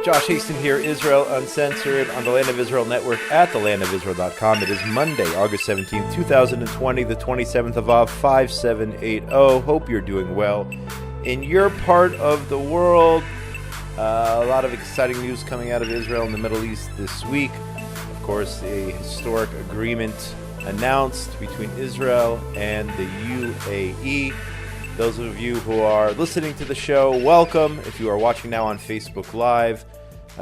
Josh Hasten here, Israel Uncensored, on the Land of Israel Network at thelandofisrael.com. It is Monday, August 17th, 2020, the 27th of Av, 5780. Hope you're doing well. In your part of the world, a lot of exciting news coming out of Israel and the Middle East this week. Of course, a historic agreement announced between Israel and the UAE. Those of you who are listening to the show, welcome. If you are watching now on Facebook Live,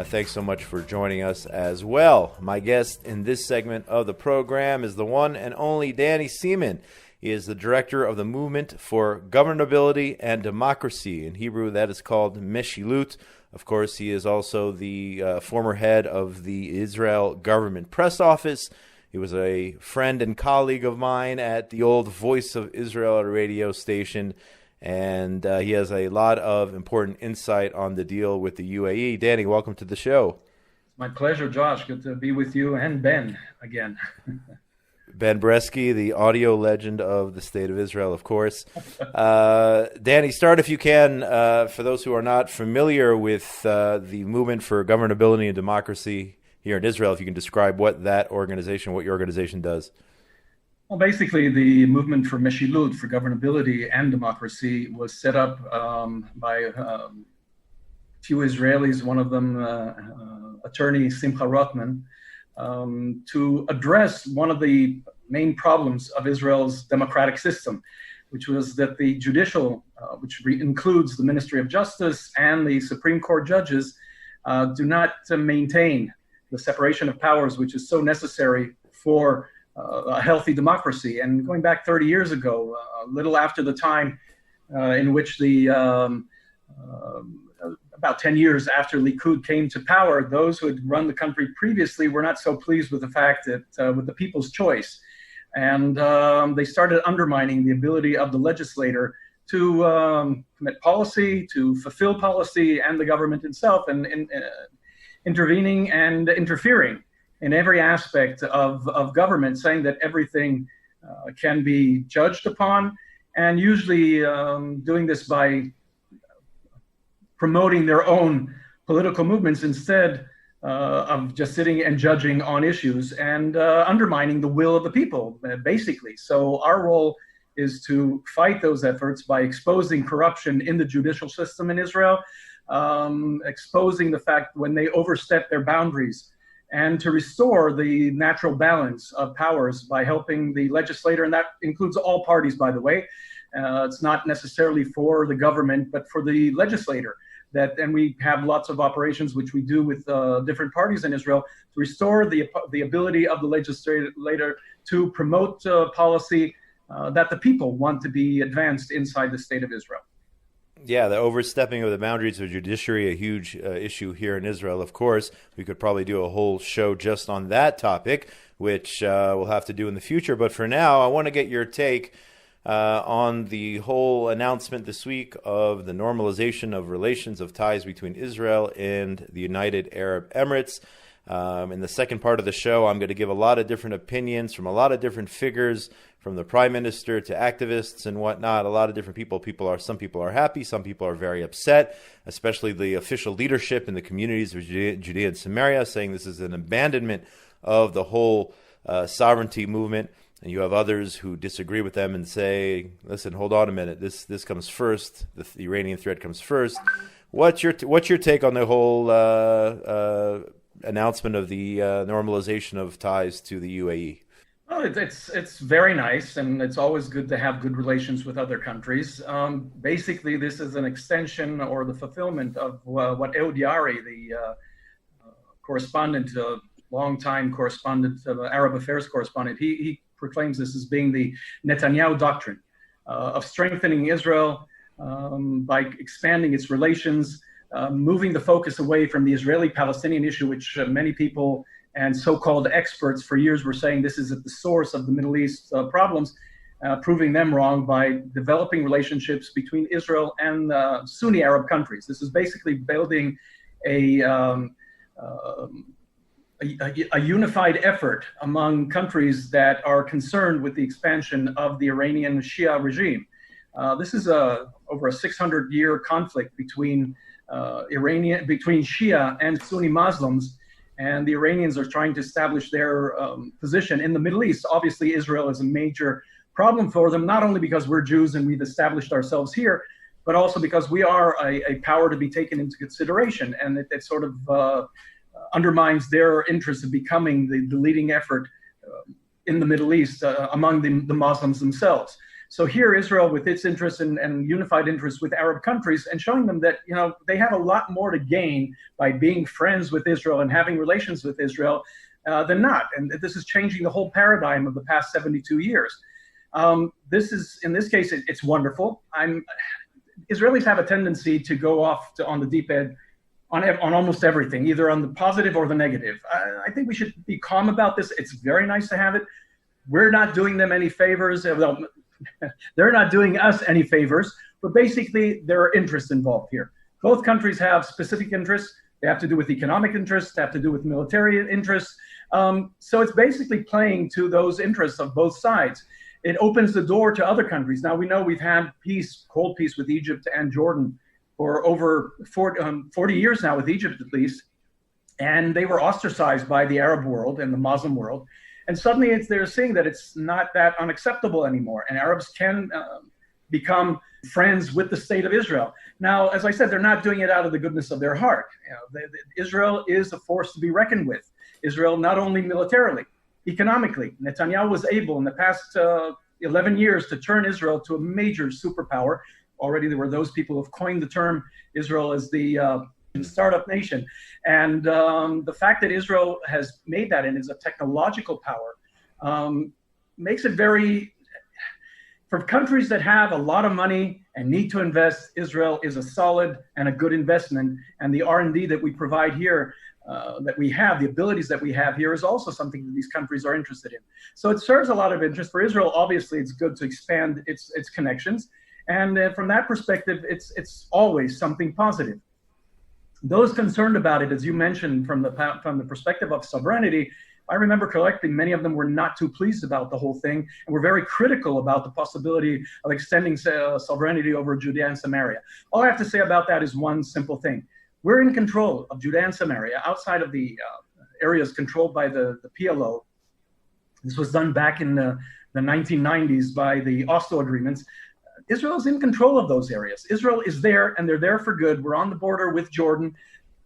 thanks so much for joining us as well. My guest in this segment of the program is the one and only Danny Seaman. He is the director of the Movement for Governability and Democracy. In Hebrew, that is called Meshilult. Of course, he is also the former head of the Israel Government Press Office. He was a friend and colleague of mine at the old Voice of Israel radio station, and he has a lot of important insight on the deal with the UAE. Danny, welcome to the show. My pleasure, Josh. Good to be with you and Ben again. Ben Bresky, the audio legend of the State of Israel, of course. Danny, start if you can, for those who are not familiar with the Movement for Governability and Democracy here in Israel, if you can describe what your organization does. Well, basically, the Movement for Meshilult, for Governability and Democracy, was set up by a few Israelis, one of them attorney Simcha Rotman, to address one of the main problems of Israel's democratic system, which was that the judicial, which includes the Ministry of Justice and the Supreme Court judges, do not maintain the separation of powers, which is so necessary for a healthy democracy. And going back 30 years ago, a little after the time in which about 10 years after Likud came to power, those who had run the country previously were not so pleased with the fact that with the people's choice. And they started undermining the ability of the legislator to commit policy, to fulfill policy, and the government itself, and intervening and interfering in every aspect of government, saying that everything can be judged upon, and usually doing this by promoting their own political movements instead of just sitting and judging on issues and undermining the will of the people, basically. So our role is to fight those efforts by exposing corruption in the judicial system in Israel, exposing the fact when they overstep their boundaries, and to restore the natural balance of powers by helping the legislator, and that includes all parties, by the way. It's not necessarily for the government, but for the legislator. And we have lots of operations which we do with different parties in Israel to restore the ability of the legislator to promote policy that the people want to be advanced inside the State of Israel. Yeah, the overstepping of the boundaries of judiciary, a huge issue here in Israel, of course. We could probably do a whole show just on that topic, which we'll have to do in the future. But for now, I want to get your take on the whole announcement this week of the normalization of relations, of ties between Israel and the United Arab Emirates. In the second part of the show, I'm going to give a lot of different opinions from a lot of different figures, from the prime minister to activists and whatnot. A lot of different people. Some people are happy, some people are very upset, especially the official leadership in the communities of Judea and Samaria, saying this is an abandonment of the whole sovereignty movement. And you have others who disagree with them and say, listen, hold on a minute, this comes first, the Iranian threat comes first. What's your take on the whole announcement of the normalization of ties to the UAE? Well, it's very nice, and it's always good to have good relations with other countries. Basically, this is an extension or the fulfillment of what Ehud Yari, the correspondent, longtime correspondent, Arab affairs correspondent, he proclaims this as being the Netanyahu Doctrine of strengthening Israel by expanding its relations, moving the focus away from the Israeli-Palestinian issue, which many people and so-called experts for years were saying this is at the source of the Middle East problems, proving them wrong by developing relationships between Israel and Sunni Arab countries. This is basically building a unified effort among countries that are concerned with the expansion of the Iranian Shia regime. This is over a 600-year conflict between between Shia and Sunni Muslims. And the Iranians are trying to establish their position in the Middle East. Obviously, Israel is a major problem for them, not only because we're Jews and we've established ourselves here, but also because we are a power to be taken into consideration. And it sort of undermines their interest in becoming the leading effort in the Middle East among the Muslims themselves. So here, Israel, with its interest and unified interest with Arab countries, and showing them that they have a lot more to gain by being friends with Israel and having relations with Israel than not. And this is changing the whole paradigm of the past 72 years. This is, in this case, it's wonderful. Israelis have a tendency to go off on the deep end on almost everything, either on the positive or the negative. I think we should be calm about this. It's very nice to have it. We're not doing them any favors. Well, they're not doing us any favors, but basically there are interests involved here. Both countries have specific interests. They have to do with economic interests, they have to do with military interests. So it's basically playing to those interests of both sides. It opens the door to other countries. Now, we know we've had peace, cold peace with Egypt and Jordan for over 40 years now, with Egypt at least. And they were ostracized by the Arab world and the Muslim world. And suddenly they're seeing that it's not that unacceptable anymore. And Arabs can become friends with the state of Israel. Now, as I said, they're not doing it out of the goodness of their heart. Israel is a force to be reckoned with. Israel, not only militarily, economically. Netanyahu was able in the past 11 years to turn Israel to a major superpower. Already there were those people who have coined the term Israel as the startup nation. And the fact that Israel has made that and is a technological power makes it very, for countries that have a lot of money and need to invest, Israel is a solid and a good investment. And the R&D that we provide here, that we have, the abilities that we have here, is also something that these countries are interested in. So it serves a lot of interest. For Israel, obviously, it's good to expand its connections. And from that perspective, it's always something positive. Those concerned about it, as you mentioned, from the perspective of sovereignty, if I remember correctly, many of them were not too pleased about the whole thing and were very critical about the possibility of extending sovereignty over Judea and Samaria. All I have to say about that is one simple thing. We're in control of Judea and Samaria outside of the areas controlled by the PLO. This was done back in the 1990s by the Oslo agreements. Israel is in control of those areas. Israel is there, and they're there for good. We're on the border with Jordan.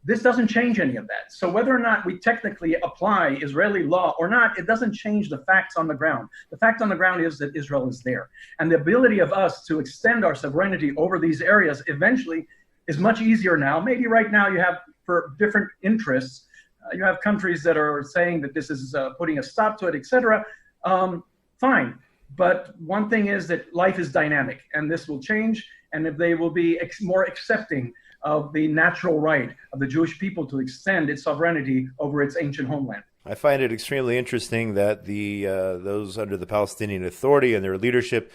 This doesn't change any of that. So whether or not we technically apply Israeli law or not, it doesn't change the facts on the ground. The fact on the ground is that Israel is there. And the ability of us to extend our sovereignty over these areas eventually is much easier now. Maybe right now you have, for different interests, you have countries that are saying that this is putting a stop to it, etc. Fine. But one thing is that life is dynamic, and this will change, and if they will be more accepting of the natural right of the Jewish people to extend its sovereignty over its ancient homeland. I find it extremely interesting that those under the Palestinian Authority and their leadership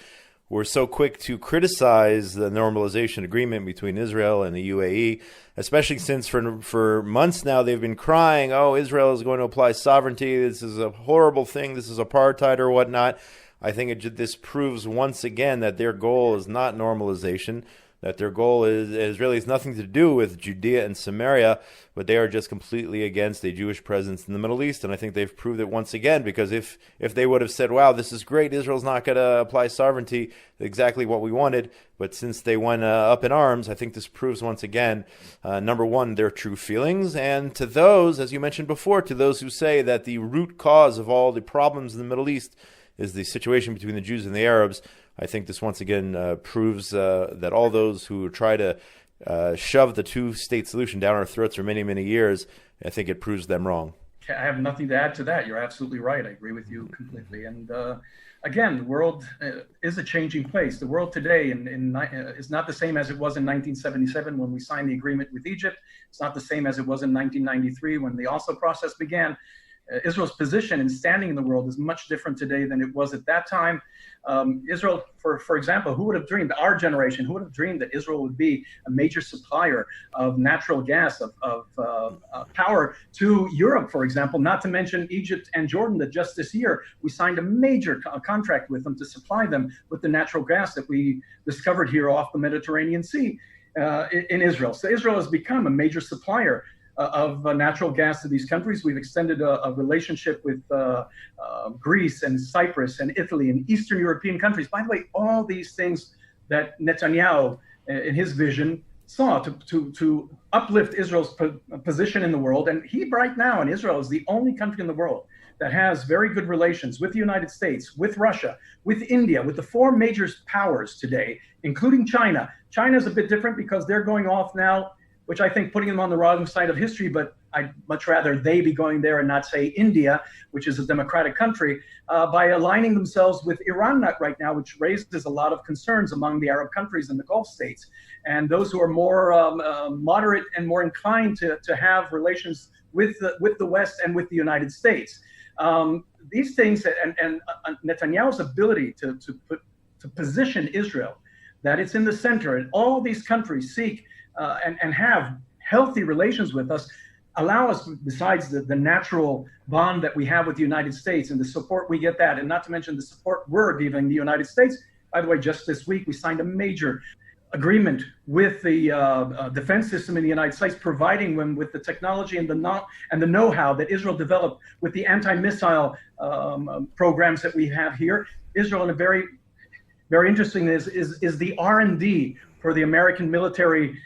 were so quick to criticize the normalization agreement between Israel and the UAE, especially since for months now they've been crying, oh, Israel is going to apply sovereignty, this is a horrible thing, this is apartheid or whatnot. I think this proves once again that their goal is not normalization, that their goal is really has nothing to do with Judea and Samaria, but they are just completely against a Jewish presence in the Middle East. And I think they've proved it once again, because if they would have said, wow, this is great, Israel's not going to apply sovereignty, exactly what we wanted, but since they went up in arms, I think this proves once again, number one, their true feelings. And to those, as you mentioned before, to those who say that the root cause of all the problems in the Middle East is the situation between the Jews and the Arabs, I think this once again proves that all those who try to shove the two-state solution down our throats for many, many years, I think it proves them wrong. I have nothing to add to that. You're absolutely right. I agree with you completely. And again, the world is a changing place. The world today is not the same as it was in 1977 when we signed the agreement with Egypt. It's not the same as it was in 1993 when the Oslo process began. Israel's position and standing in the world is much different today than it was at that time. Israel, for example, who would have dreamed, our generation, who would have dreamed that Israel would be a major supplier of natural gas, of power to Europe, for example, not to mention Egypt and Jordan, that just this year we signed a major contract with them to supply them with the natural gas that we discovered here off the Mediterranean Sea. in Israel. So Israel has become a major supplier of natural gas to these countries. We've extended a relationship with Greece and Cyprus and Italy and Eastern European countries. By the way, all these things that Netanyahu, in his vision, saw to uplift Israel's position in the world. And he right now in Israel is the only country in the world that has very good relations with the United States, with Russia, with India, with the four major powers today, including China. China is a bit different because they're going off now, which I think putting them on the wrong side of history, but I'd much rather they be going there and not say India, which is a democratic country, by aligning themselves with Iran right now, which raises a lot of concerns among the Arab countries and the Gulf states. And those who are more moderate and more inclined to have relations with the West and with the United States. These things and Netanyahu's ability to position Israel, that it's in the center, and all these countries seek and have healthy relations with us, allow us, besides the natural bond that we have with the United States and the support we get that, and not to mention the support we're giving the United States. By the way, just this week, we signed a major agreement with the defense system in the United States, providing them with the technology and the know-how that Israel developed with the anti-missile programs that we have here. Israel, in a very, very interesting, is the R&D for the American military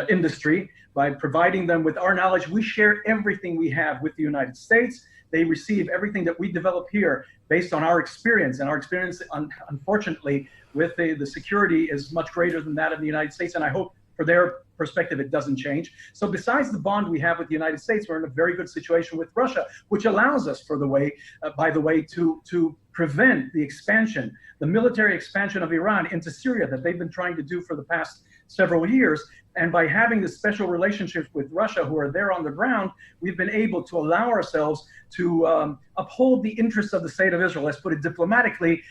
industry. By providing them with our knowledge, we share everything we have with the United States. They receive everything that we develop here based on our experience, and our experience, unfortunately, with the security is much greater than that of the United States, and I hope for their perspective it doesn't change. So besides the bond we have with the United States, we're in a very good situation with Russia, which allows us, by the way, to prevent the expansion, the military expansion of Iran into Syria that they've been trying to do for the past several years. And by having this special relationship with Russia, who are there on the ground, we've been able to allow ourselves to uphold the interests of the state of Israel, let's put it diplomatically,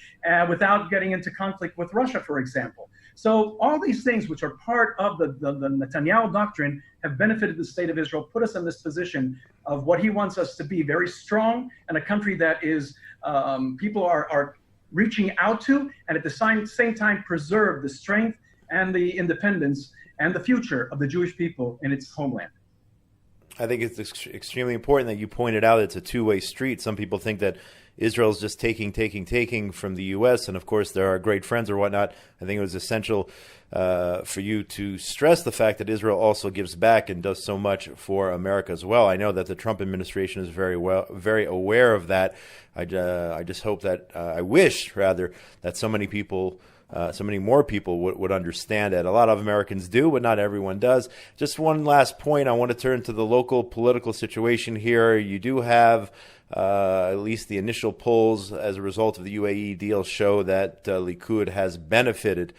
without getting into conflict with Russia, for example. So all these things, which are part of the Netanyahu Doctrine, have benefited the state of Israel, put us in this position of what he wants us to be, very strong, and a country that is people are reaching out to, and at the same time preserve the strength and the independence and the future of the Jewish people in its homeland. I think it's extremely important that you pointed out it's a two-way street. Some people think that Israel's just taking from the U.S., and of course there are great friends or whatnot. I think it was essential for you to stress the fact that Israel also gives back and does so much for America as well. I know that the Trump administration is very aware of that. I just hope that, I wish rather, that so many more people would understand it. A lot of Americans do, but not everyone does. Just one last point. I want to turn to the local political situation here. You do have at least the initial polls as a result of the UAE deal show that Likud has benefited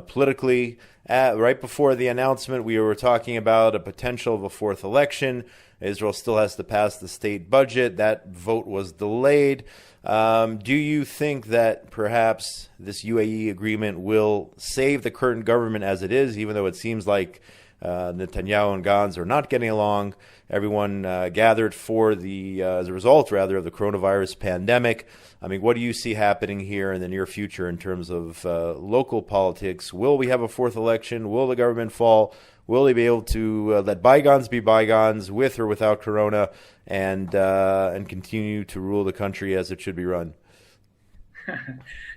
politically. Right before the announcement, we were talking about a potential of a fourth election. Israel still has to pass the state budget. That vote was delayed. Do you think that perhaps this UAE agreement will save the current government as it is, even though it seems like Netanyahu and Gantz are not getting along? Everyone gathered for as a result, rather, of the coronavirus pandemic. I mean, what do you see happening here in the near future in terms of local politics? Will we have a fourth election? Will the government fall? Will they be able to let bygones be bygones, with or without corona, and continue to rule the country as it should be run?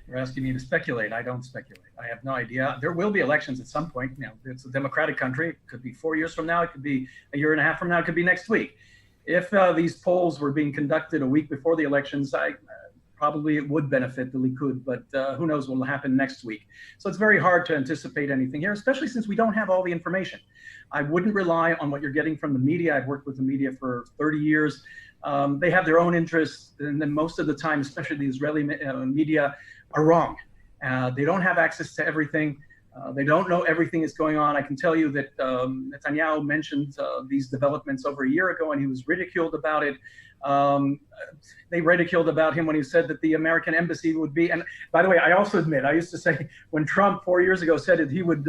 You're asking me to speculate. I don't speculate. I have no idea. There will be elections at some point. You know, it's a democratic country. It could be 4 years from now. It could be a year and a half from now. It could be next week. If these polls were being conducted a week before the elections, probably it would benefit the Likud, but who knows what will happen next week. So it's very hard to anticipate anything here, especially since we don't have all the information. I wouldn't rely on what you're getting from the media. I've worked with the media for 30 years. They have their own interests, and then most of the time, especially the Israeli media, are wrong. They don't have access to everything. They don't know everything is going on. I can tell you that Netanyahu mentioned these developments over a year ago, and he was ridiculed about it. They ridiculed about him when he said that the American embassy would be. And by the way, I also admit, I used to say when Trump 4 years ago said that he would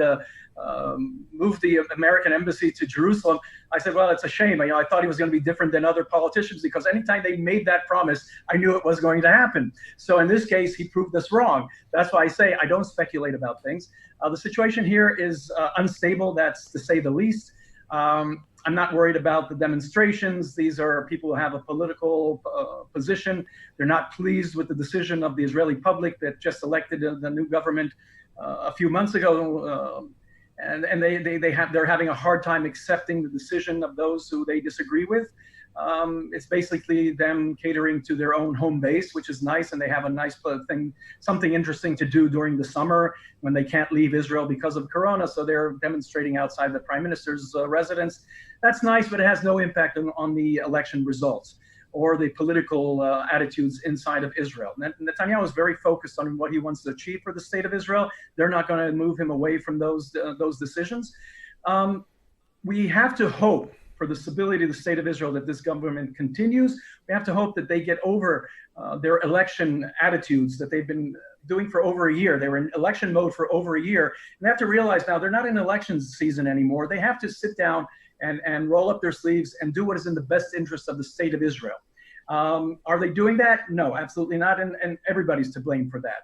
move the American embassy to Jerusalem, I said, well, it's a shame. I thought he was going to be different than other politicians, because anytime they made that promise, I knew it was going to happen. So in this case, he proved us wrong. That's why I say I don't speculate about things. The situation here is unstable, that's to say the least. I'm not worried about the demonstrations. These are people who have a political position. They're not pleased with the decision of the Israeli public that just elected the new government a few months ago. And they're having a hard time accepting the decision of those who they disagree with. It's basically them catering to their own home base, which is nice, and they have a nice thing, something interesting to do during the summer when they can't leave Israel because of Corona. So they're demonstrating outside the prime minister's residence. That's nice, but it has no impact on the election results or the political attitudes inside of Israel. Netanyahu is very focused on what he wants to achieve for the state of Israel. They're not going to move him away from those decisions. We have to hope for the stability of the state of Israel that this government continues. We have to hope that they get over their election attitudes that they've been doing for over a year. They were in election mode for over a year. And they have to realize now they're not in election season anymore. They have to sit down and roll up their sleeves and do what is in the best interest of the state of Israel. Are they doing that? No, absolutely not. And everybody's to blame for that.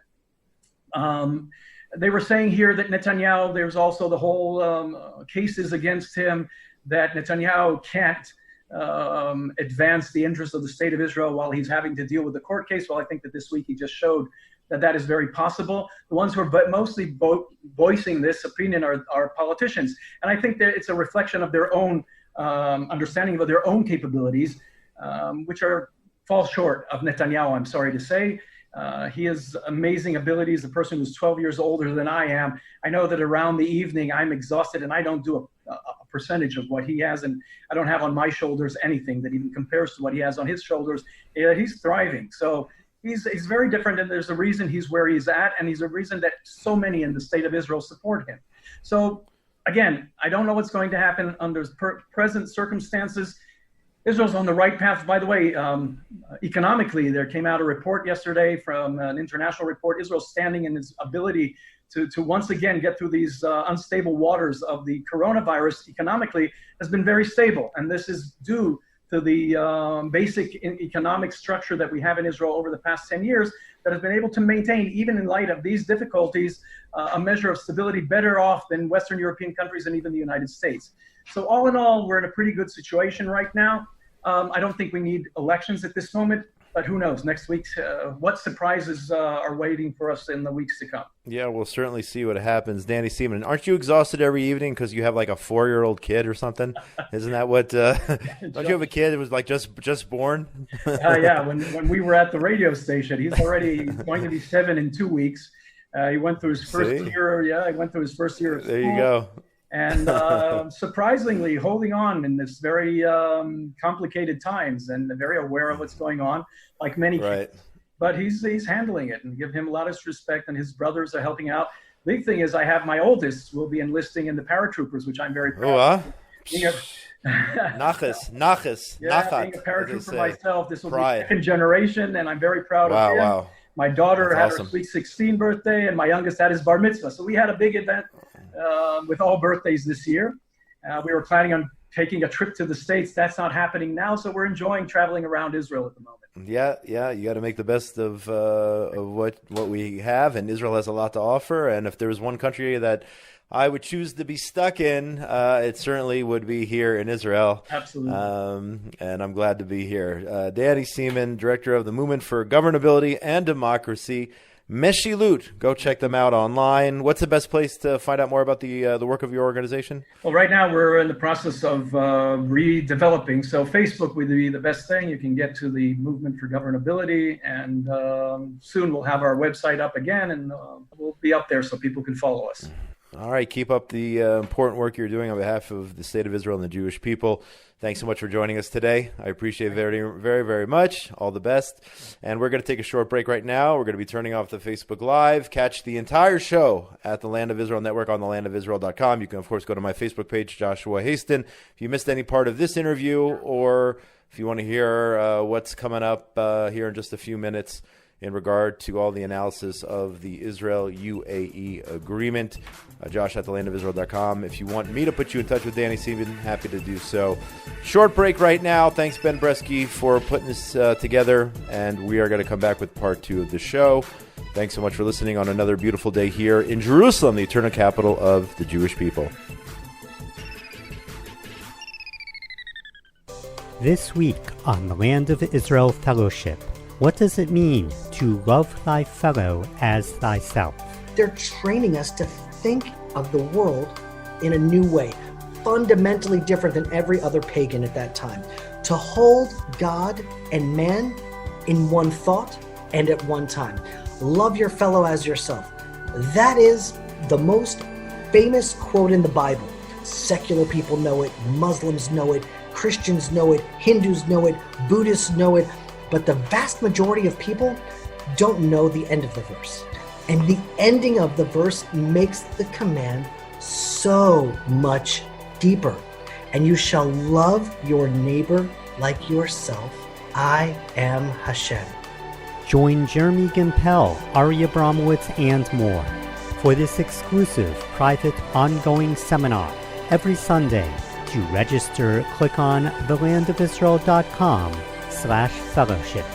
They were saying here that Netanyahu, there's also the whole cases against him, that Netanyahu can't advance the interests of the state of Israel while he's having to deal with the court case. Well, I think that this week he just showed that that is very possible. The ones who are mostly voicing this opinion are politicians. And I think that it's a reflection of their own understanding of their own capabilities, which fall short of Netanyahu, I'm sorry to say. He has amazing abilities. A person who's 12 years older than I am. I know that around the evening I'm exhausted and I don't do a percentage of what he has, and I don't have on my shoulders anything that even compares to what he has on his shoulders. He's thriving. So he's very different, and there's a reason he's where he's at, and he's a reason that so many in the state of Israel support him. So again, I don't know what's going to happen under present circumstances. Israel's on the right path. By the way, economically, there came out a report yesterday from an international report. Israel's standing in its ability to once again get through these unstable waters of the coronavirus economically has been very stable. And this is due to the basic economic structure that we have in Israel over the past 10 years that has been able to maintain, even in light of these difficulties, a measure of stability better off than Western European countries and even the United States. So all in all, we're in a pretty good situation right now. I don't think we need elections at this moment, but who knows? Next week, what surprises are waiting for us in the weeks to come? Yeah, we'll certainly see what happens. Danny Seaman, aren't you exhausted every evening because you have like a 4-year-old kid or something? Isn't that what? Don't you have a kid that was like just born? Yeah, when we were at the radio station, he's already going to be 7 in 2 weeks. He went through his first year. Yeah, he went through his first year of school. There you go. And surprisingly holding on in this very complicated times and very aware of what's going on, like many kids. But he's handling it, and give him a lot of respect, and his brothers are helping out. Big thing is I have my oldest will be enlisting in the paratroopers, which I'm very proud of. Nachas. Yeah, being a paratrooper myself, this will be second generation, and I'm very proud of him. Wow. My daughter had her sweet 16 birthday, and my youngest had his bar mitzvah. So we had a big event with all birthdays this year. We were planning on taking a trip to the States. That's not happening now, so we're enjoying traveling around Israel at the moment. Yeah, you got to make the best of what we have, and Israel has a lot to offer. And if there was one country that I would choose to be stuck in, it certainly would be here in Israel. Absolutely. And I'm glad to be here. Danny Seaman, director of the Movement for Governability and Democracy, Meshilult. Go check them out online. What's the best place to find out more about the work of your organization? Well, right now we're in the process of redeveloping. So Facebook would be the best thing. You can get to the Movement for Governability, and soon we'll have our website up again, and we'll be up there so people can follow us. All right. Keep up the important work you're doing on behalf of the state of Israel and the Jewish people. Thanks so much for joining us today. I appreciate it very, very, very much. All the best. And we're going to take a short break right now. We're going to be turning off the Facebook Live. Catch the entire show at the Land of Israel Network on thelandofisrael.com. You can, of course, go to my Facebook page, Joshua Hasten. If you missed any part of this interview or If you want to hear what's coming up here in just a few minutes in regard to all the analysis of the Israel-UAE agreement, Josh at thelandofisrael.com. If you want me to put you in touch with Danny Seaman, happy to do so. Short break right now. Thanks, Ben Bresky, for putting this together, and we are going to come back with part 2 of the show. Thanks so much for listening on another beautiful day here in Jerusalem, the eternal capital of the Jewish people. This week on the Land of Israel Fellowship, what does it mean to love thy fellow as thyself? They're training us to think of the world in a new way, fundamentally different than every other pagan at that time. To hold God and man in one thought and at one time. Love your fellow as yourself. That is the most famous quote in the Bible. Secular people know it, Muslims know it, Christians know it, Hindus know it, Buddhists know it, but the vast majority of people don't know the end of the verse. And the ending of the verse makes the command so much deeper. And you shall love your neighbor like yourself. I am Hashem. Join Jeremy Gimpel, AriBrahmowitz, and more for this exclusive, private, ongoing seminar every Sunday. To register, click on thelandofisrael.com/fellowship.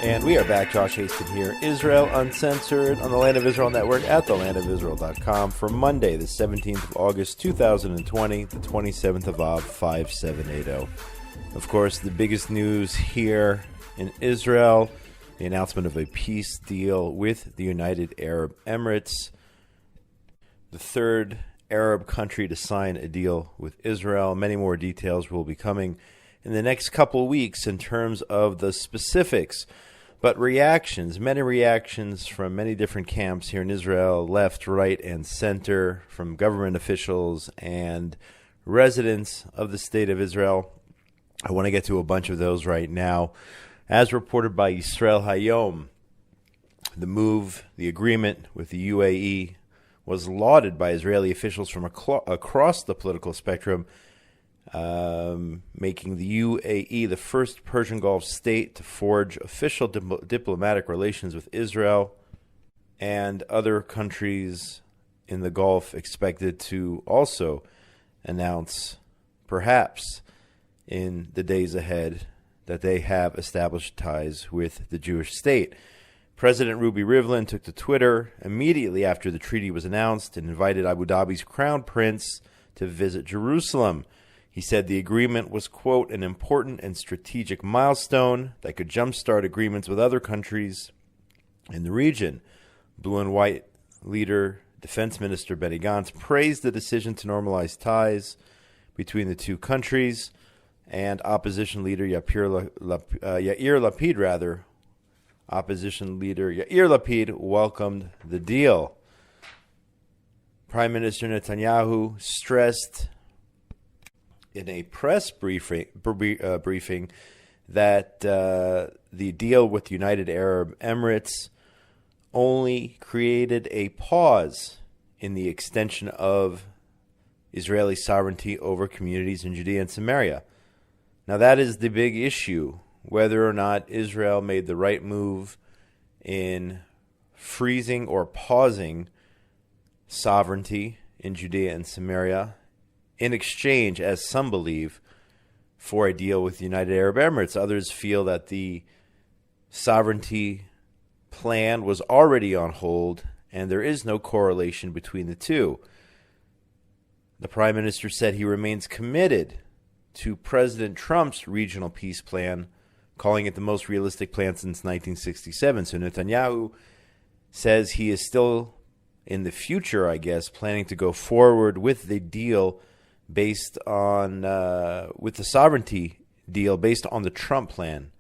And we are back. Josh Hasten here. Israel Uncensored on the Land of Israel Network at thelandofisrael.com for Monday, the 17th of August, 2020, the 27th of Av, 5780. Of course, the biggest news here in Israel, the announcement of a peace deal with the United Arab Emirates, the third Arab country to sign a deal with Israel. Many more details will be coming in the next couple weeks in terms of the specifics. But reactions, many reactions from many different camps here in Israel, left, right, and center, from government officials and residents of the state of Israel. I want to get to a bunch of those right now. As reported by Israel Hayom, the agreement with the UAE was lauded by Israeli officials from across the political spectrum, making the UAE the first Persian Gulf state to forge official diplomatic relations with Israel, and other countries in the Gulf expected to also announce, perhaps in the days ahead, that they have established ties with the Jewish state. President Ruby Rivlin took to Twitter immediately after the treaty was announced and invited Abu Dhabi's crown prince to visit Jerusalem. He said the agreement was, quote, an important and strategic milestone that could jumpstart agreements with other countries in the region. Blue and white leader, Defense Minister Benny Gantz, praised the decision to normalize ties between the two countries. And opposition leader Yair Lapid welcomed the deal. Prime Minister Netanyahu stressed in a press briefing that the deal with the United Arab Emirates only created a pause in the extension of Israeli sovereignty over communities in Judea and Samaria. Now, that is the big issue, whether or not Israel made the right move in freezing or pausing sovereignty in Judea and Samaria in exchange, as some believe, for a deal with the United Arab Emirates. Others feel that the sovereignty plan was already on hold and there is no correlation between the two. The Prime Minister said he remains committed to President Trump's regional peace plan, calling it the most realistic plan since 1967. So Netanyahu says he is still, in the future, I guess, planning to go forward with the deal based on, with the sovereignty deal based on the Trump plan,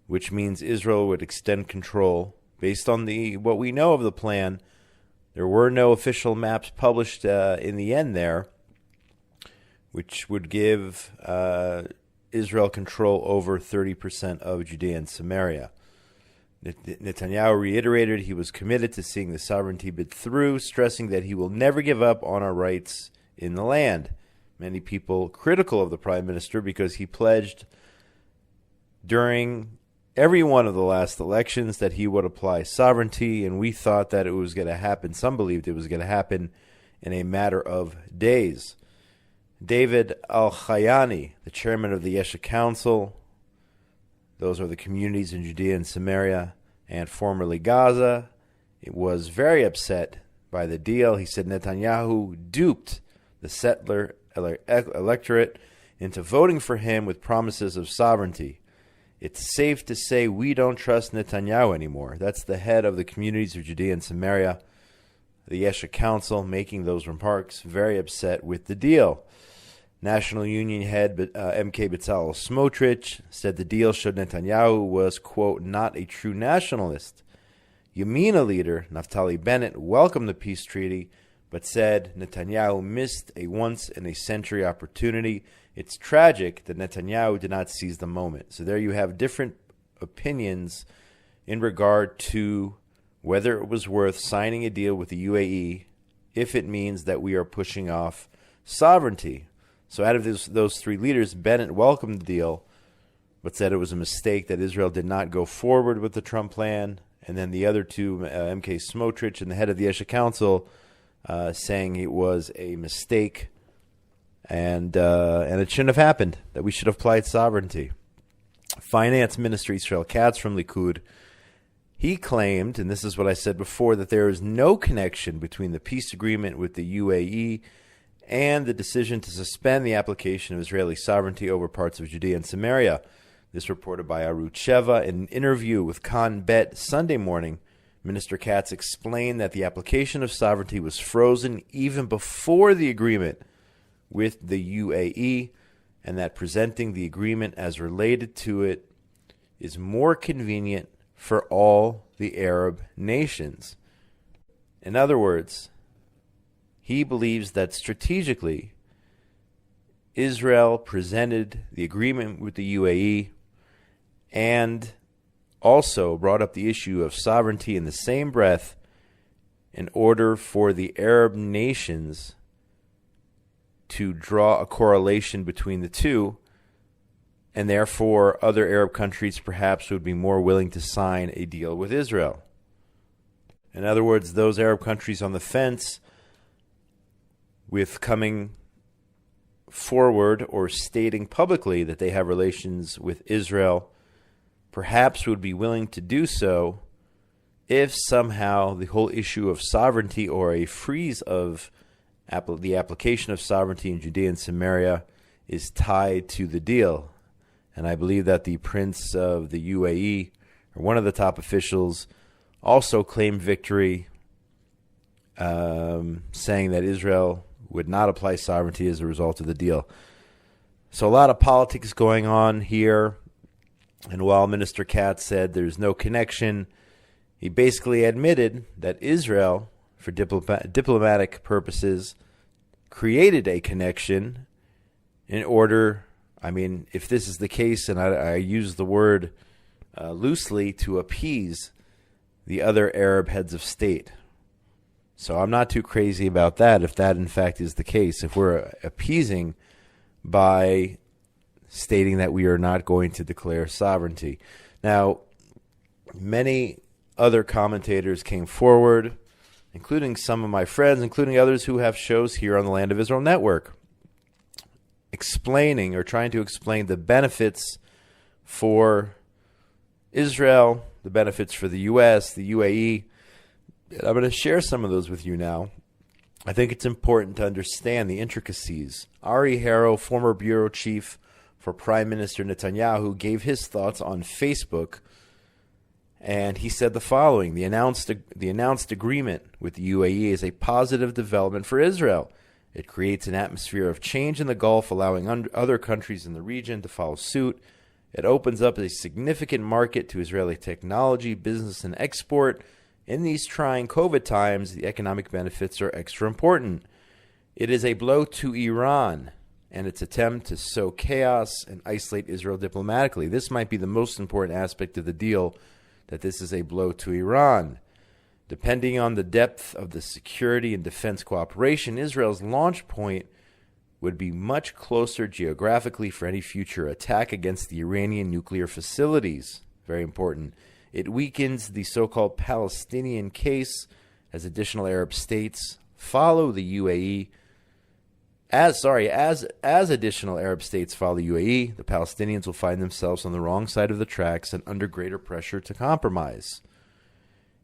which means Israel would extend control based on what we know of the plan. There were no official maps published in the end there, which would give Israel control over 30% of Judea and Samaria. Netanyahu reiterated he was committed to seeing the sovereignty bid through, stressing that he will never give up on our rights in the land. Many people critical of the prime minister because he pledged during every one of the last elections that he would apply sovereignty, and we thought that it was going to happen. Some believed it was going to happen in a matter of days. David Al-Khayani, the chairman of the Yesha Council, those are the communities in Judea and Samaria and formerly Gaza, it was very upset by the deal. He said Netanyahu duped the settler electorate into voting for him with promises of sovereignty. It's safe to say we don't trust Netanyahu anymore. That's the head of the communities of Judea and Samaria, the Yesha Council, making those remarks, very upset with the deal. National Union head MK Bezalel Smotrich said the deal showed Netanyahu was, quote, not a true nationalist. Yamina leader Naftali Bennett welcomed the peace treaty, but said Netanyahu missed a once-in-a-century opportunity. It's tragic that Netanyahu did not seize the moment. So there you have different opinions in regard to whether it was worth signing a deal with the UAE if it means that we are pushing off sovereignty. So out of those three leaders, Bennett welcomed the deal, but said it was a mistake that Israel did not go forward with the Trump plan. And then the other two, MK Smotrich and the head of the Yesha Council, saying it was a mistake and it shouldn't have happened, that we should have applied sovereignty. Finance Minister Israel Katz from Likud, he claimed, and this is what I said before, that there is no connection between the peace agreement with the UAE and the decision to suspend the application of Israeli sovereignty over parts of Judea and Samaria. This reported by Arut Sheva. In an interview with Khan Bet Sunday morning, Minister Katz explained that the application of sovereignty was frozen even before the agreement with the UAE, and that presenting the agreement as related to it is more convenient for all the Arab nations. In other words, he believes that strategically, Israel presented the agreement with the UAE and also brought up the issue of sovereignty in the same breath in order for the Arab nations to draw a correlation between the two, and therefore other Arab countries perhaps would be more willing to sign a deal with Israel. In other words, those Arab countries on the fence with coming forward or stating publicly that they have relations with Israel perhaps would be willing to do so if somehow the whole issue of sovereignty or a freeze of the application of sovereignty in Judea and Samaria is tied to the deal. And I believe that the Prince of the UAE, or one of the top officials, also claimed victory, saying that Israel would not apply sovereignty as a result of the deal. So a lot of politics going on here. And while Minister Katz said there's no connection, he basically admitted that Israel, for diplomatic purposes, created a connection in order, I mean, if this is the case, and I use the word loosely, to appease the other Arab heads of state. So I'm not too crazy about that if that in fact is the case. If we're appeasing by stating that we are not going to declare sovereignty. Now, many other commentators came forward, including some of my friends, including others who have shows here on the Land of Israel Network, explaining or trying to explain the benefits for Israel, the benefits for the U.S., the UAE. I'm going to share some of those with you now. I think it's important to understand the intricacies. AriHarrow, former bureau chief for Prime Minister Netanyahu, gave his thoughts on Facebook, and he said the following: the announced agreement with the UAE is a positive development for Israel. It creates an atmosphere of change in the Gulf, allowing other countries in the region to follow suit. It opens up a significant market to Israeli technology, business, and export. In these trying COVID times, the economic benefits are extra important. It is a blow to Iran and its attempt to sow chaos and isolate Israel diplomatically. This might be the most important aspect of the deal that this is a blow to Iran. Depending on the depth of the security and defense cooperation, Israel's launch point would be much closer geographically for any future attack against the Iranian nuclear facilities. Very important. It weakens the so-called Palestinian case as additional Arab states follow the UAE. As additional Arab states follow the UAE, the Palestinians will find themselves on the wrong side of the tracks and under greater pressure to compromise.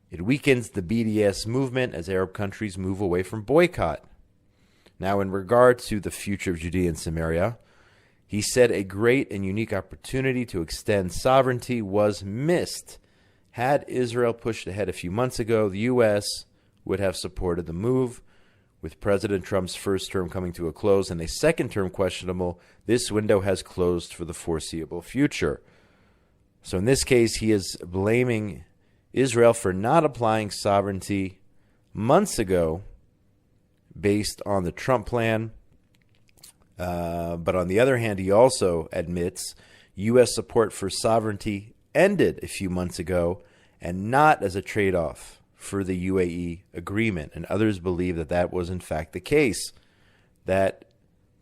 It weakens the BDS movement as Arab countries move away from boycott. Now, in regard to the future of Judea and Samaria, he said a great and unique opportunity to extend sovereignty was missed. Had Israel pushed ahead a few months ago, the U.S. would have supported the move. With President Trump's first term coming to a close and a second term questionable, this window has closed for the foreseeable future. So in this case, he is blaming Israel for not applying sovereignty months ago based on the Trump plan. But on the other hand, he also admits U.S. support for sovereignty ended a few months ago and not as a trade-off for the UAE agreement. And others believe that that was in fact the case, that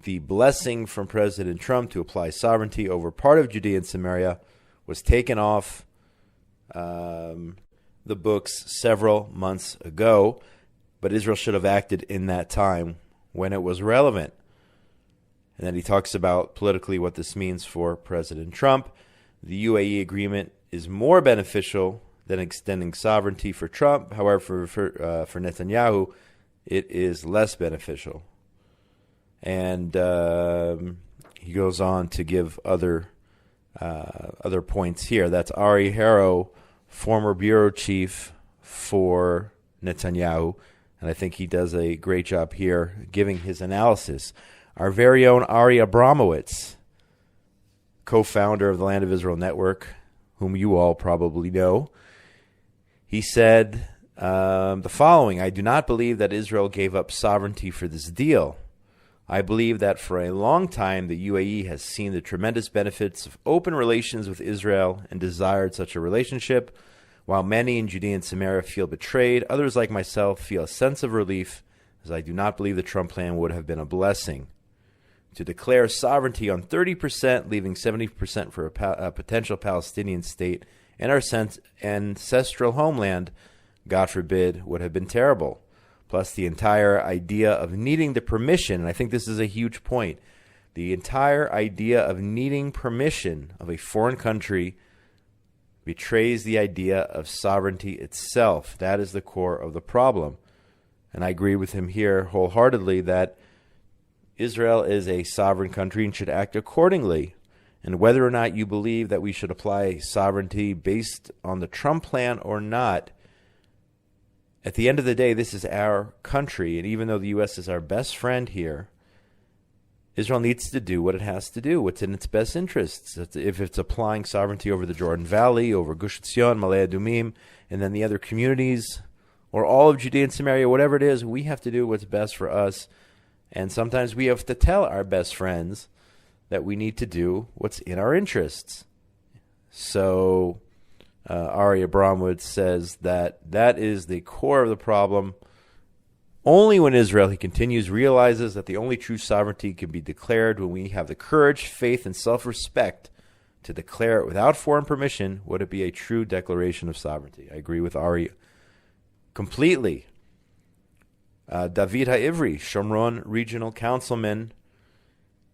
the blessing from President Trump to apply sovereignty over part of Judea and Samaria was taken off the books several months ago, but Israel should have acted in that time when it was relevant. And then he talks about politically what this means for President Trump. The UAE agreement is more beneficial than extending sovereignty for Trump. However, for Netanyahu, it is less beneficial. And he goes on to give other points here. That's AriHarrow, former bureau chief for Netanyahu, and I think he does a great job here giving his analysis. Our very own AriBrahmowitz, co-founder of the Land of Israel Network, whom you all probably know, he said the following: I do not believe that Israel gave up sovereignty for this deal. I believe that for a long time the UAE has seen the tremendous benefits of open relations with Israel and desired such a relationship. While many in Judea and Samaria feel betrayed, others like myself feel a sense of relief, as I do not believe the Trump plan would have been a blessing. To declare sovereignty on 30%, leaving 70% for a potential Palestinian state and our ancestral homeland, God forbid, would have been terrible. Plus the entire idea of needing the permission, and I think this is a huge point, the entire idea of needing permission of a foreign country betrays the idea of sovereignty itself. That is the core of the problem. And I agree with him here wholeheartedly that Israel is a sovereign country and should act accordingly. And whether or not you believe that we should apply sovereignty based on the Trump plan or not, at the end of the day, this is our country. And even though the U.S. is our best friend here, Israel needs to do what it has to do, what's in its best interests. If it's applying sovereignty over the Jordan Valley, over Gush Etzion, Malay Adumim, and then the other communities, or all of Judea and Samaria, whatever it is, we have to do what's best for us. And sometimes we have to tell our best friends that we need to do what's in our interests. So AriBrahmowitz says that that is the core of the problem. Only when Israel, he continues, realizes that the only true sovereignty can be declared when we have the courage, faith, and self-respect to declare it without foreign permission would it be a true declaration of sovereignty. I agree with Ari completely. David Ha'ivri, Shomron Regional Councilman,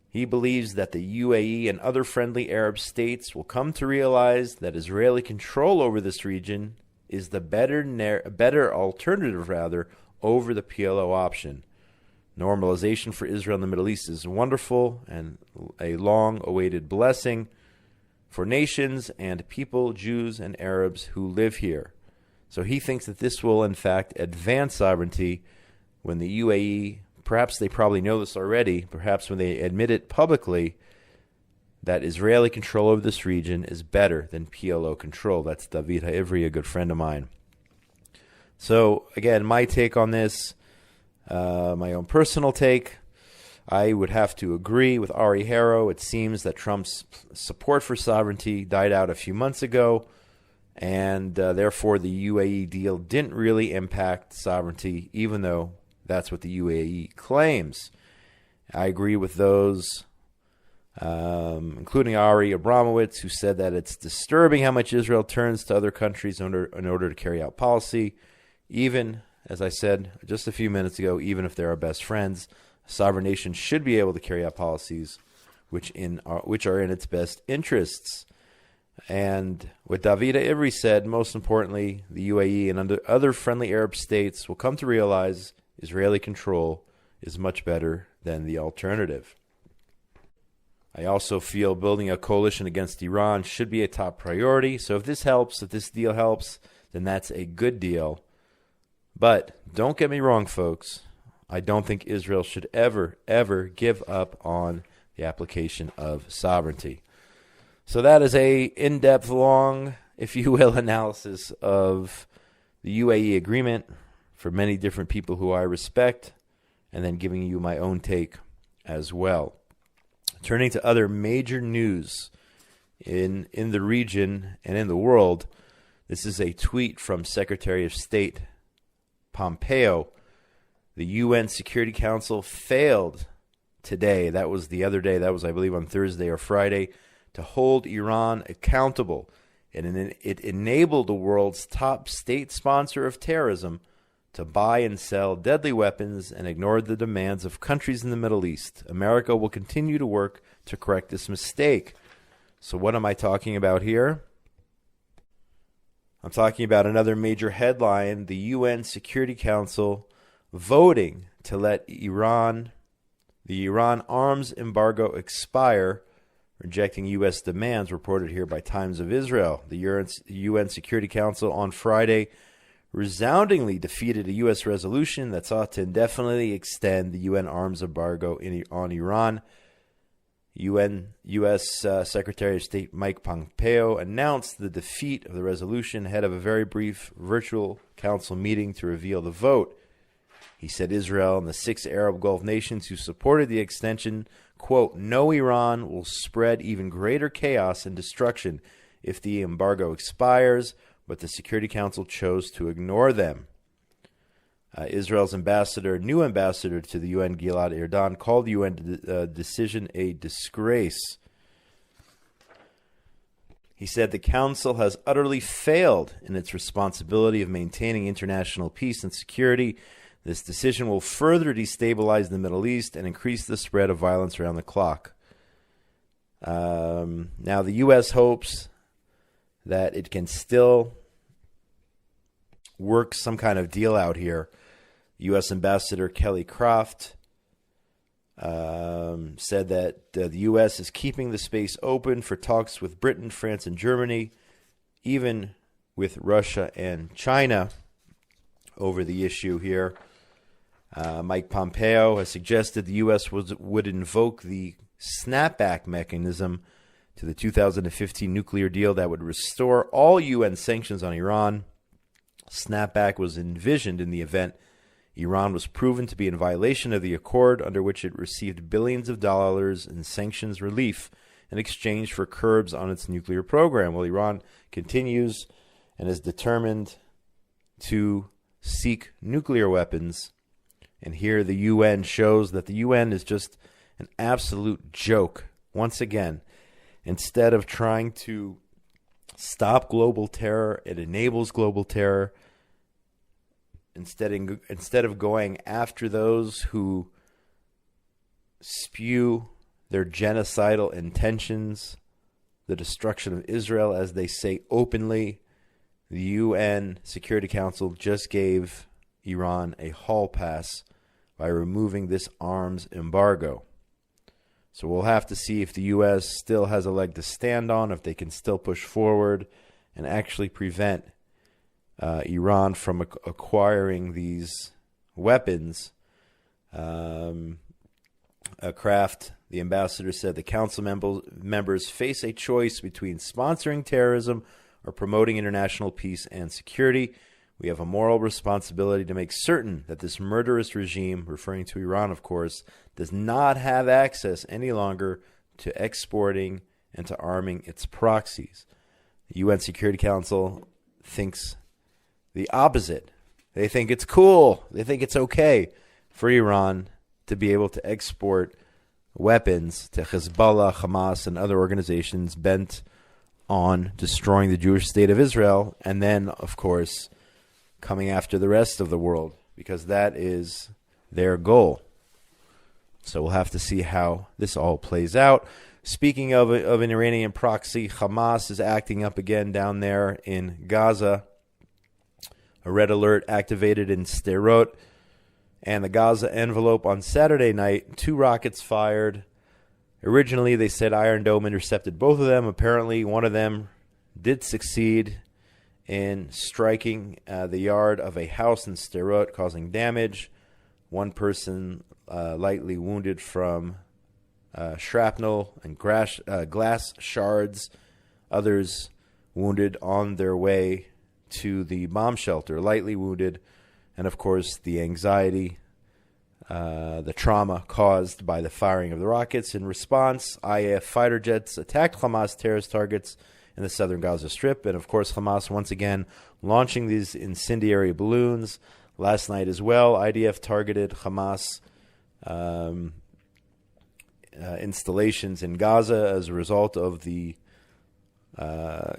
he believes that the UAE and other friendly Arab states will come to realize that Israeli control over this region is the better alternative, over the PLO option. Normalization for Israel in the Middle East is wonderful and a long-awaited blessing for nations and people, Jews and Arabs who live here. So he thinks that this will, in fact, advance sovereignty when the UAE, perhaps they probably know this already, perhaps when they admit it publicly, that Israeli control over this region is better than PLO control. That's David Ha'ivri, a good friend of mine. So, again, my take on this, my own personal take, I would have to agree with AriHarrow. It seems that Trump's support for sovereignty died out a few months ago, And therefore, the UAE deal didn't really impact sovereignty, even though that's what the UAE claims. I agree with those, including AriBrahmowitz, who said that it's disturbing how much Israel turns to other countries in order to carry out policy, even, as I said just a few minutes ago, even if they're our best friends. A sovereign nation should be able to carry out policies which are in its best interests. And what Davida Ivri said, most importantly, the UAE and other friendly Arab states will come to realize Israeli control is much better than the alternative. I also feel building a coalition against Iran should be a top priority. So if this deal helps, then that's a good deal. But don't get me wrong, folks. I don't think Israel should ever, ever give up on the application of sovereignty. So that is a in-depth, long, if you will, analysis of the UAE agreement for many different people who I respect, and then giving you my own take as well. Turning to other major news in the region and in the world, this is a tweet from Secretary of State Pompeo. The UN Security Council failed today, that was the other day, that was I believe on Thursday or Friday, to hold Iran accountable. And it enabled the world's top state sponsor of terrorism to buy and sell deadly weapons and ignored the demands of countries in the Middle East. America will continue to work to correct this mistake. So what am I talking about here? I'm talking about another major headline, the UN Security Council voting to let the Iran arms embargo expire, rejecting U.S. demands, reported here by Times of Israel. The UN Security Council on Friday resoundingly defeated a U.S. resolution that sought to indefinitely extend the UN arms embargo on Iran. U.S. Secretary of State Mike Pompeo announced the defeat of the resolution ahead of a very brief virtual council meeting to reveal the vote. He said Israel and the 6 Arab Gulf nations who supported the extension, quote, "No Iran will spread even greater chaos and destruction if the embargo expires," but the Security Council chose to ignore them. Israel's new ambassador to the UN, Gilad Erdan, called the UN decision a disgrace. He said the Council has utterly failed in its responsibility of maintaining international peace and security. This decision will further destabilize the Middle East and increase the spread of violence around the clock. Now, the U.S. hopes that it can still work some kind of deal out here. U.S. Ambassador Kelly Croft said that the U.S. is keeping the space open for talks with Britain, France, and Germany, even with Russia and China over the issue here. Mike Pompeo has suggested the U.S. would invoke the snapback mechanism to the 2015 nuclear deal that would restore all UN sanctions on Iran. Snapback was envisioned in the event Iran was proven to be in violation of the accord under which it received billions of dollars in sanctions relief in exchange for curbs on its nuclear program. Well, Iran continues and is determined to seek nuclear weapons. And here the UN shows that the UN is just an absolute joke. Once again, instead of trying to stop global terror, it enables global terror. Instead of going after those who spew their genocidal intentions, the destruction of Israel, as they say openly, the UN Security Council just gave Iran a hall pass by removing this arms embargo. So we'll have to see if the U.S. still has a leg to stand on, if they can still push forward and actually prevent Iran from acquiring these weapons. Kraft, the ambassador, said the council members face a choice between sponsoring terrorism or promoting international peace and security. We have a moral responsibility to make certain that this murderous regime, referring to Iran, of course, does not have access any longer to exporting and to arming its proxies. The UN Security Council thinks the opposite. They think it's cool. They think it's okay for Iran to be able to export weapons to Hezbollah, Hamas, and other organizations bent on destroying the Jewish state of Israel, and then, of course, coming after the rest of the world, because that is their goal. So we'll have to see how this all plays out. Speaking of an Iranian proxy, Hamas is acting up again down there in Gaza. A red alert activated in Sderot and the Gaza envelope on Saturday night. 2 rockets fired. Originally, they said Iron Dome intercepted both of them. Apparently, one of them did succeed in striking the yard of a house in Sderot, causing damage. One person lightly wounded from shrapnel and glass shards. Others wounded on their way to the bomb shelter, lightly wounded. And, of course, the anxiety, the trauma caused by the firing of the rockets. In response, IAF fighter jets attacked Hamas terrorist targets in the southern Gaza Strip. And, of course, Hamas once again launching these incendiary balloons. Last night as well, IDF targeted Hamas installations in Gaza as a result of the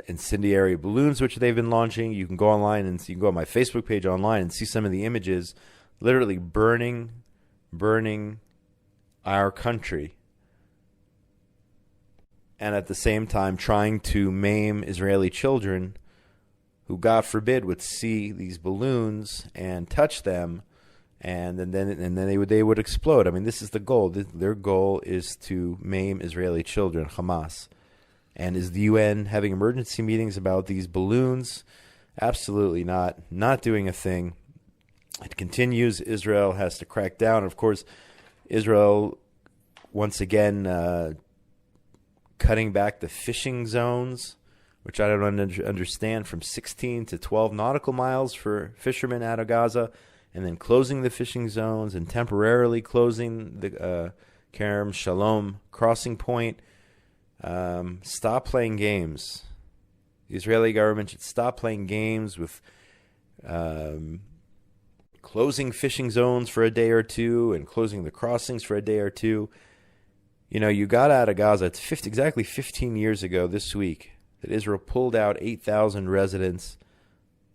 incendiary balloons which they've been launching. You can go online and you can go on my Facebook page online and see some of the images, literally burning our country, and at the same time trying to maim Israeli children who, God forbid, would see these balloons and touch them, and then they would explode. I mean, this is the goal. Their goal is to maim Israeli children, Hamas. And is the UN having emergency meetings about these balloons? Absolutely not. Not doing a thing. It continues. Israel has to crack down. Of course, Israel, once again, cutting back the fishing zones, which I don't understand, from 16 to 12 nautical miles for fishermen out of Gaza, and then closing the fishing zones and temporarily closing the Kerem Shalom crossing point. Stop playing games. The Israeli government should stop playing games with closing fishing zones for a day or two and closing the crossings for a day or two. You know, you got out of Gaza. It's exactly 15 years ago this week that Israel pulled out 8,000 residents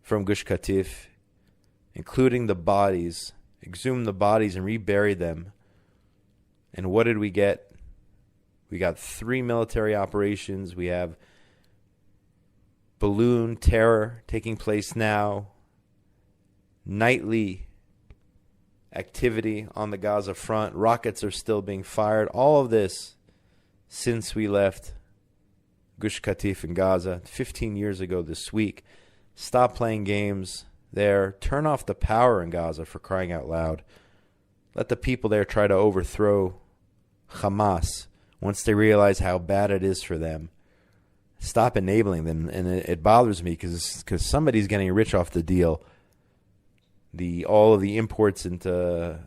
from Gush Katif, including the bodies, exhumed the bodies and reburied them. And what did we get? We got 3 military operations. We have balloon terror taking place now. Nightly activity on the Gaza front. Rockets are still being fired. All of this since we left Gush Katif in Gaza 15 years ago this week. Stop playing games there. Turn off the power in Gaza, for crying out loud. Let the people there try to overthrow Hamas once they realize how bad it is for them. Stop enabling them. And it bothers me because somebody's getting rich off the deal. All of the imports into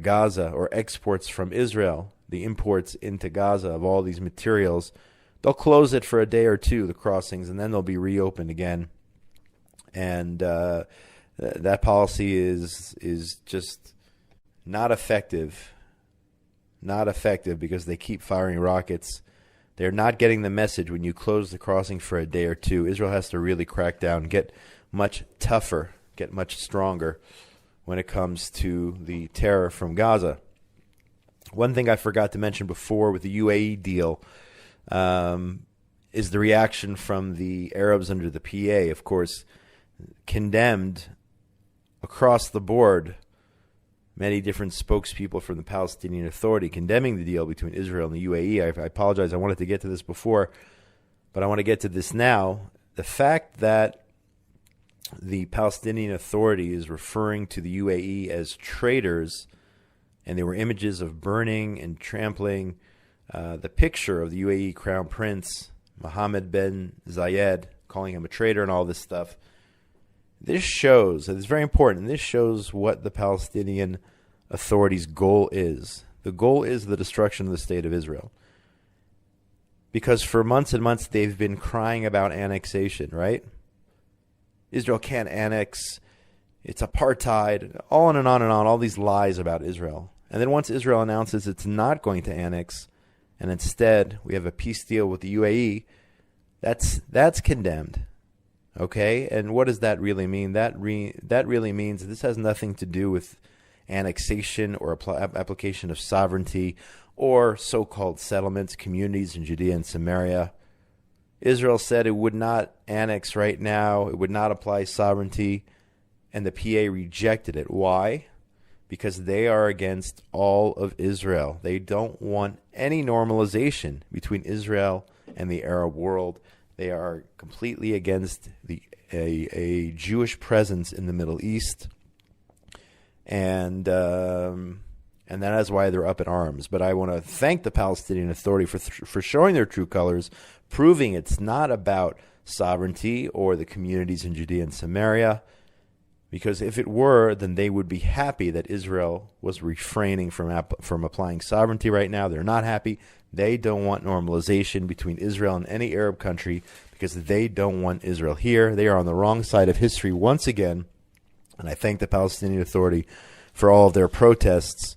Gaza, or exports from Israel, the imports into Gaza of all these materials, they'll close it for a day or two, the crossings, and then they'll be reopened again. And that policy is just not effective. Not effective because they keep firing rockets. They're not getting the message when you close the crossing for a day or two. Israel has to really crack down, get much tougher, get much stronger when it comes to the terror from Gaza. One thing I forgot to mention before with the UAE deal is the reaction from the Arabs under the PA, of course, condemned across the board. Many different spokespeople from the Palestinian Authority condemning the deal between Israel and the UAE. I apologize. I wanted to get to this before, but I want to get to this now. The fact that the Palestinian Authority is referring to the UAE as traitors, and there were images of burning and trampling the picture of the UAE Crown Prince Mohammed bin Zayed, calling him a traitor and all this stuff. This shows, and it's very important, this shows what the Palestinian Authority's goal is. The goal is the destruction of the state of Israel. Because for months and months, they've been crying about annexation, right? Israel can't annex. It's apartheid. On and on and on. All these lies about Israel. And then once Israel announces it's not going to annex, and instead we have a peace deal with the UAE, that's condemned. Okay? And what does that really mean? That really means this has nothing to do with annexation or application of sovereignty or so-called settlements, communities in Judea and Samaria. Israel said it would not annex right now. It would not apply sovereignty. And the PA rejected it. Why? Because they are against all of Israel. They don't want any normalization between Israel and the Arab world. They are completely against a Jewish presence in the Middle East. And that is why they're up in arms. But I want to thank the Palestinian Authority for showing their true colors, proving it's not about sovereignty or the communities in Judea and Samaria. Because if it were, then they would be happy that Israel was refraining from applying sovereignty right now. They're not happy. They don't want normalization between Israel and any Arab country because they don't want Israel here. They are on the wrong side of history once again. And I thank the Palestinian Authority for all of their protests,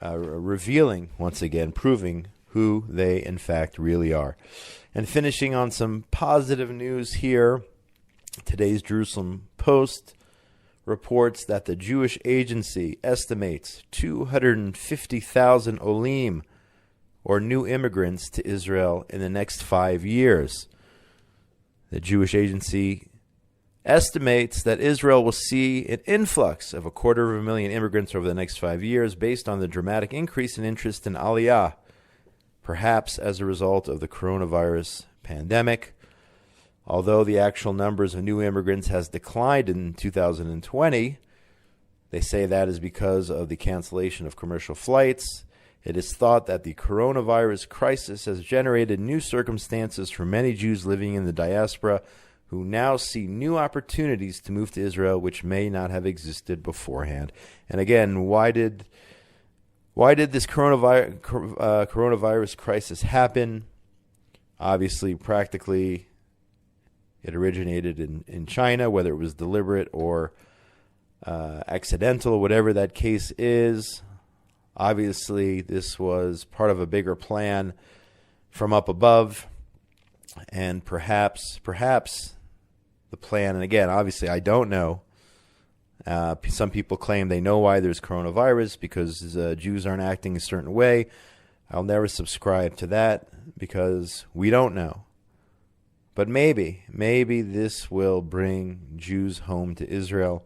revealing, once again, proving who they in fact really are. And finishing on some positive news here, today's Jerusalem Post reports that the Jewish Agency estimates 250,000 olim, or new immigrants, to Israel in the next 5 years. The Jewish Agency estimates that Israel will see an influx of 250,000 immigrants over the next 5 years based on the dramatic increase in interest in Aliyah, perhaps as a result of the coronavirus pandemic. Although the actual numbers of new immigrants has declined in 2020, they say that is because of the cancellation of commercial flights. It is thought that the coronavirus crisis has generated new circumstances for many Jews living in the diaspora who now see new opportunities to move to Israel which may not have existed beforehand. And again, why did this coronavirus crisis happen? Obviously, practically, it originated in China, whether it was deliberate or accidental, whatever that case is. Obviously, this was part of a bigger plan from up above, and perhaps the plan, and again, obviously, I don't know. Some people claim they know why there's coronavirus because Jews aren't acting a certain way. I'll never subscribe to that because we don't know. But maybe this will bring Jews home to Israel.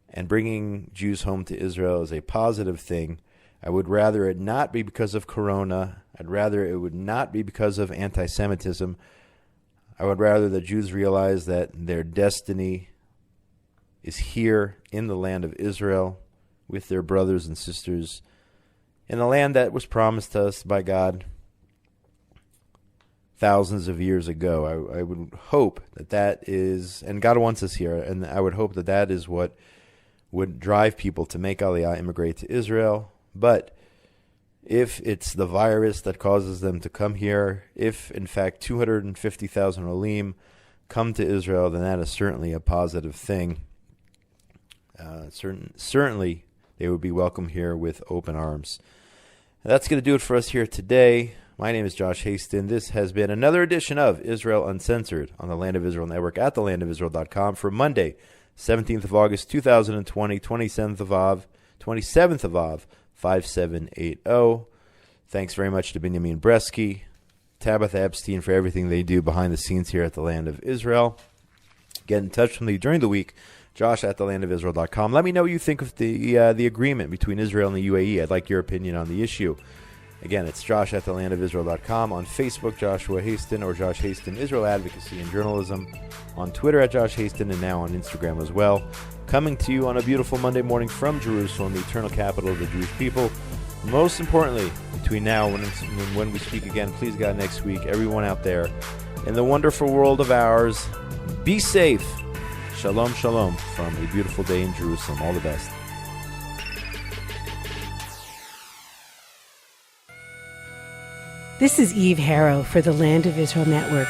And bringing Jews home to Israel is a positive thing. I would rather it not be because of corona. I'd rather it would not be because of anti-Semitism. I would rather the Jews realize that their destiny is here in the land of Israel with their brothers and sisters in the land that was promised to us by God thousands of years ago. I would hope that is, and God wants us here, and I would hope that is what would drive people to make Aliyah, immigrate to Israel. But if it's the virus that causes them to come here, if in fact 250,000 olim come to Israel, then that is certainly a positive thing. Certainly they would be welcome here with open arms. That's going to do it for us here today. My name is Josh Hasten. This has been another edition of Israel Uncensored on the Land of Israel Network at thelandofisrael.com for Monday, 17th of August, 2020, 27th of Av, 5780. Thanks very much to Benjamin Bresky, Tabitha Epstein for everything they do behind the scenes here at the Land of Israel. Get in touch with me during the week, Josh at thelandofisrael.com. Let me know what you think of the agreement between Israel and the UAE. I'd like your opinion on the issue. Again, it's Josh at thelandofisrael.com. On Facebook, Joshua Hasten, or Josh Hasten, Israel Advocacy and Journalism. On Twitter at Josh Hasten, and now on Instagram as well. Coming to you on a beautiful Monday morning from Jerusalem, the eternal capital of the Jewish people. Most importantly, between now and when we speak again, please God, next week, everyone out there in the wonderful world of ours, be safe. Shalom, shalom, from a beautiful day in Jerusalem. All the best. This is Eve Harrow for the Land of Israel Network,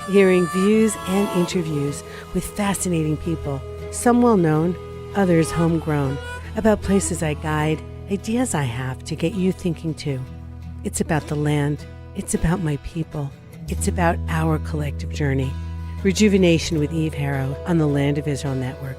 hearing views and interviews with fascinating people, some well-known, others homegrown, about places I guide, ideas I have to get you thinking too. It's about the land. It's about my people. It's about our collective journey. Rejuvenation with Eve Harrow on the Land of Israel Network.